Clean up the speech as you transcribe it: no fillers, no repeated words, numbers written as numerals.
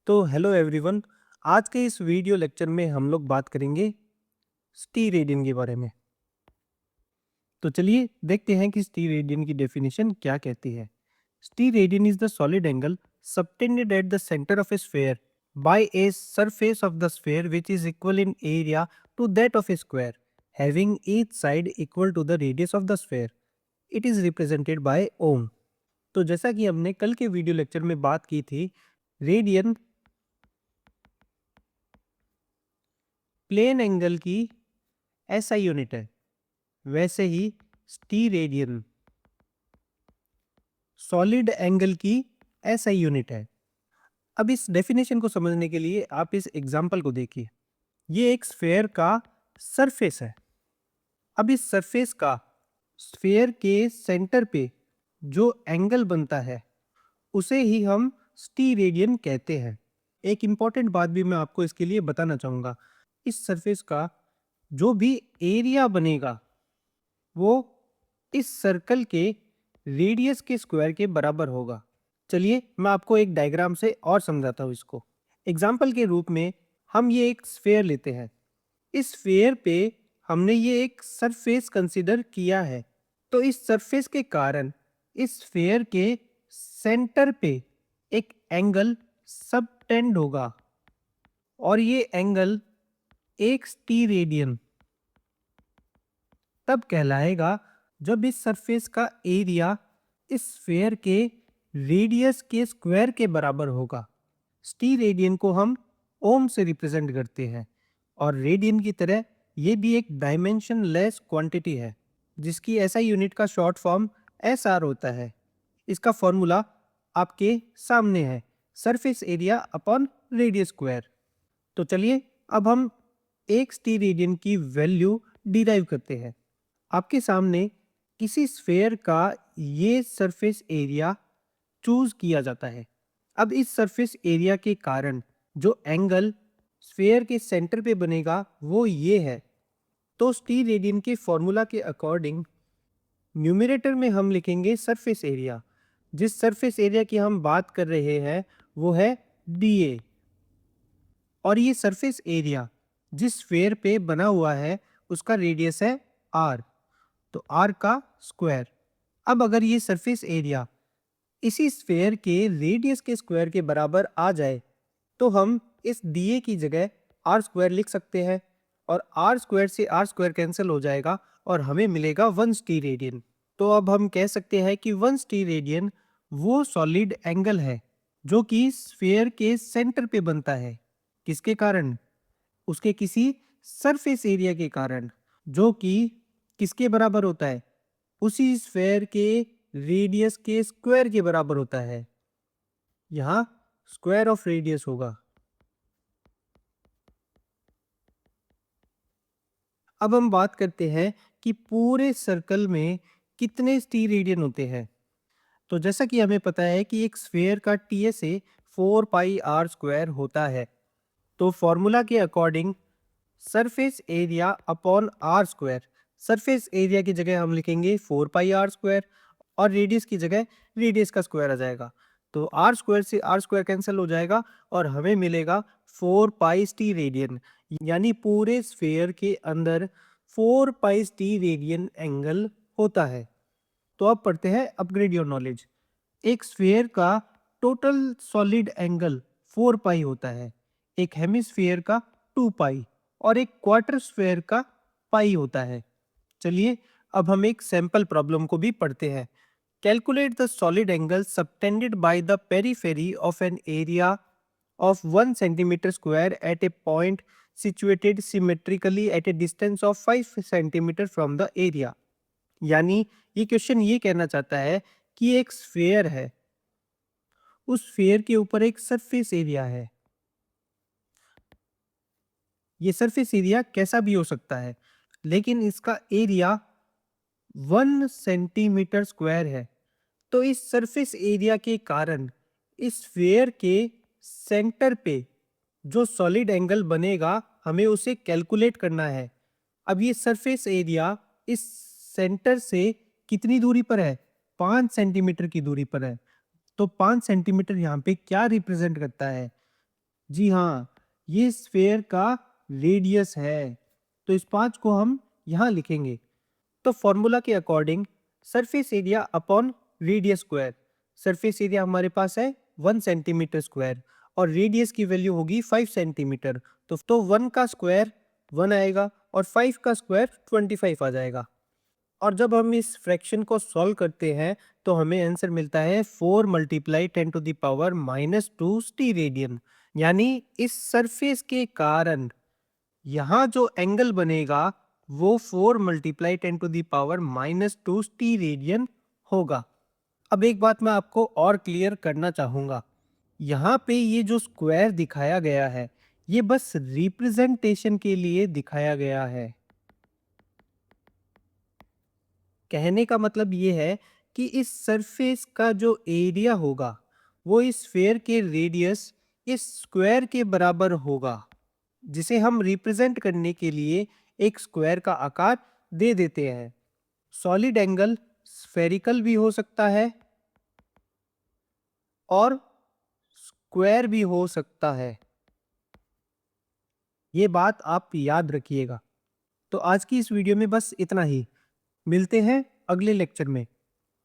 तो hello everyone. आज के इस वीडियो लेक्चर में हम लोग बात करेंगे स्टीरेडियन के बारे में। तो चलिए देखते हैं कि स्टीरेडियन की डेफिनेशन क्या कहती है। Steradian is the solid angle subtended at the centre of a sphere by a surface of the sphere which is equal in area to that of a square having each side equal to the radius of the sphere. It is represented by ohm. तो जैसा कि हमने कल के video lecture में बात की थी, रेडियन प्लेन एंगल की एसआई यूनिट है, वैसे ही स्टीरेडियन सॉलिड एंगल की एसआई यूनिट है। अब इस डेफिनेशन को समझने के लिए आप इस एग्जांपल को देखिए। ये एक स्फेयर का सरफेस है। अब इस सरफेस का स्फेयर के सेंटर पे जो एंगल बनता है उसे ही हम स्टीरेडियन कहते हैं। एक इंपॉर्टेंट बात भी मैं आपको इसके लिए बताना चाहूंगा। इस सरफेस का जो भी एरिया बनेगा वो इस सर्कल के रेडियस के स्क्वायर के बराबर होगा। चलिए मैं आपको एक डायग्राम से और समझाता हूँ इसको। एग्जाम्पल के रूप में हम ये एक स्फेयर लेते हैं। इस स्फेयर पे हमने ये एक सरफेस कंसीडर किया है, तो इस सरफेस के कारण इस स्फेयर के सेंटर पे एक एंगल सबटेंड होगा और ये एंगल एक स्टीरेडियन तब कहलाएगा जब इस सरफेस का एरिया इस स्फेयर के रेडियस के स्क्वायर के बराबर होगा। स्टीरेडियन को हम ओम से रिप्रेजेंट करते हैं और रेडियन की तरह ये भी एक डायमेंशन लेस क्वांटिटी है जिसकी एसआई यूनिट का शॉर्ट फॉर्म एसआर होता है। इसका फॉर्मूला आपके सामने है, surface area upon radius square. तो चलिए अब हम एक स्टीरेडियन की वैल्यू डिराइव करते हैं। आपके सामने किसी स्फेयर का ये सरफेस एरिया चूज किया जाता है। अब इस सरफेस एरिया के कारण जो एंगल स्फेयर के सेंटर पे बनेगा वो ये है। तो स्टीरेडियन के फॉर्मूला के अकॉर्डिंग न्यूमरेटर में हम लिखेंगे सरफेस एरिया। जिस सरफेस एरिया की हम बात कर रहे हैं वो है डीए, और ये सरफेस एरिया जिस स्फेयर पे बना हुआ है उसका रेडियस है आर, तो आर का स्क्वायर। अब अगर ये सरफेस एरिया इसी स्फेयर के रेडियस के स्क्वायर के बराबर आ जाए तो हम इस डीए की जगह आर स्क्वायर लिख सकते हैं और आर स्क्वायर से आर स्क्वायर कैंसिल हो जाएगा और हमें मिलेगा 1 स्टीरेडियन। तो अब हम कह सकते हैं कि 1 स्टीरेडियन वो सॉलिड एंगल है जो कि स्फेयर के सेंटर पे बनता है। किसके कारण? उसके किसी सरफेस एरिया के कारण, जो कि किसके बराबर होता है? उसी स्फेयर के रेडियस के स्क्वायर के बराबर होता है। यहां स्क्वायर ऑफ रेडियस होगा। अब हम बात करते हैं कि पूरे सर्कल में कितने स्टीरेडियन होते हैं। तो जैसा कि हमें पता है कि एक स्फेयर का टीएसए 4 पाई आर स्क्वायर होता है। तो फॉर्मूला के according surface area upon r square, surface area की जगह हम लिखेंगे 4 पाई आर स्क्वायर और रेडियस की जगह रेडियस का स्क्वायर आ जाएगा। तो आर स्क्वायर से आर स्क्वायर कैंसिल हो जाएगा और हमें मिलेगा 4 पाई टी रेडियन, यानी पूरे स्फेयर के अंदर 4 पाई टी रेडियन एंगल होता है। तो अब पढ़ते हैं अपग्रेड योर नॉलेज। एक स्फेयर का टोटल सॉलिड एंगल 4 पाई होता है, एक हेमिस्फेयर का 2 पाई और एक क्वार्टर स्फेयर का पाई होता है। चलिए अब हम एक सैंपल प्रॉब्लम को भी पढ़ते हैं। Calculate the solid angle subtended by the periphery of an area of 1 centimeter square at a point situated symmetrically at a distance of 5 centimeter from the area। यानी ये क्वेश्चन ये कहना चाहता है कि एक स्फेयर है, उस स्फेयर के ऊपर एक सरफेस एरिया है। ये सरफेस एरिया कैसा भी हो सकता है, लेकिन इसका एरिया 1 सेंटीमीटर स्क्वायर है। तो इस सरफेस एरिया के कारण इस स्फेयर के सेंटर पे जो सॉलिड एंगल बनेगा हमें उसे कैलकुलेट करना है। अब ये सरफेस एरिया इस सेंटर से कितनी दूरी पर है? 5 सेंटीमीटर की दूरी पर है। तो 5 सेंटीमीटर यहाँ पे क्या रिप्रेजेंट करता है? जी हाँ, ये स्फेयर का रेडियस है। तो इस 5 को हम यहाँ लिखेंगे। तो फॉर्मूला के according surface area upon radius square, surface area हमारे पास है 1 सेंटीमीटर स्क्वायर और रेडियस की वैल्यू होगी 5 सेंटीमीटर। तो 1 का स्क्वायर 1 आएगा और 5 का स्क्वायर 25 आ जाएगा। और जब हम इस फ्रैक्शन को सॉल्व करते हैं तो हमें आंसर मिलता है 4 multiply 10 to the power -2 t radian. यानी इस सरफेस के कारण यहाँ जो एंगल बनेगा वो 4 multiply 10 to the power -2 t radian होगा। अब एक बात मैं आपको और क्लियर करना चाहूंगा, यहाँ पे ये जो स्क्वायर दिखाया गया है ये बस रिप्रेजेंटेशन के लिए दिखाया गया है। कहने का मतलब ये है कि इस सरफेस का जो एरिया होगा वो इस स्फेयर के रेडियस इस स्क्वायर के बराबर होगा, जिसे हम रिप्रेजेंट करने के लिए एक स्क्वायर का आकार दे देते हैं। सॉलिड एंगल स्फेरिकल भी हो सकता है और स्क्वायर भी हो सकता है। ये बात आप याद रखिएगा। तो आज की इस वीडियो में बस इतना ही। मिलते हैं अगले लेक्चर में।